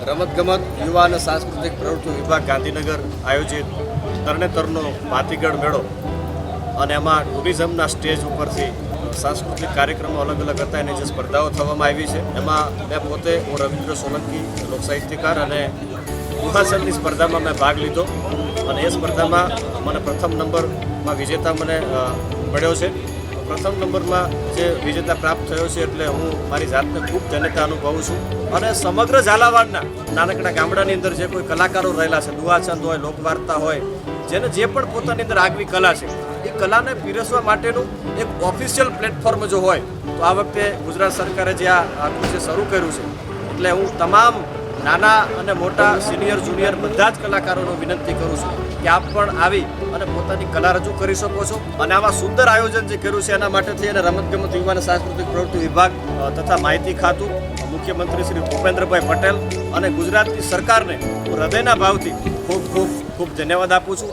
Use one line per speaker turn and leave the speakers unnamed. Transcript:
રમતગમત યુવા અને સાંસ્કૃતિક પ્રવૃત્તિ વિભાગ ગાંધીનગર આયોજિત તરણેતરનો ભાતીગઢ મેળો અને એમાં ટુરિઝમના સ્ટેજ ઉપરથી સાંસ્કૃતિક કાર્યક્રમો અલગ અલગ હતા એની જે સ્પર્ધાઓ થવામાં આવી છે એમાં મેં પોતે હું રવિન્દ્ર સોલંકી લોકસાહિત્યકાર અને દુહાસનની સ્પર્ધામાં મેં ભાગ લીધો અને એ સ્પર્ધામાં મને પ્રથમ નંબરમાં વિજેતા મને મળ્યો છે. પ્રથમ નંબરમાં જે વિજેતા પ્રાપ્ત થયો છે એટલે હું મારી જાતને ખૂબ ધન્યતા અનુભવું છું અને સમગ્ર ઝાલાવાડના નાનકડા ગામડાની અંદર જે કોઈ કલાકારો રહેલા છે, દુહાછંદ હોય, લોકવાર્તા હોય, જેને જે પણ પોતાની અંદર આગવી કલા છે એ કલાને પીરસવા માટેનું એક ઓફિશિયલ પ્લેટફોર્મ જો હોય તો આ વખતે ગુજરાત સરકારે જે આખું જે શરૂ કર્યું છે એટલે હું તમામ નાના અને મોટા સિનિયર જુનિયર બધા જ કલાકારોને વિનંતી કરું છું કે આપ પણ આવી અને પોતાની કલા રજૂ કરી શકો છો. અને આવા સુંદર આયોજન જે કર્યું છે એના માટે થઈ અને રમતગમત યુવા અને સાંસ્કૃતિક પ્રવૃત્તિ વિભાગ તથા માહિતી ખાતું, મુખ્યમંત્રી શ્રી ભૂપેન્દ્રભાઈ પટેલ અને ગુજરાતની સરકારને હું હૃદયના ભાવથી ખૂબ ખૂબ ખૂબ ધન્યવાદ આપું છું.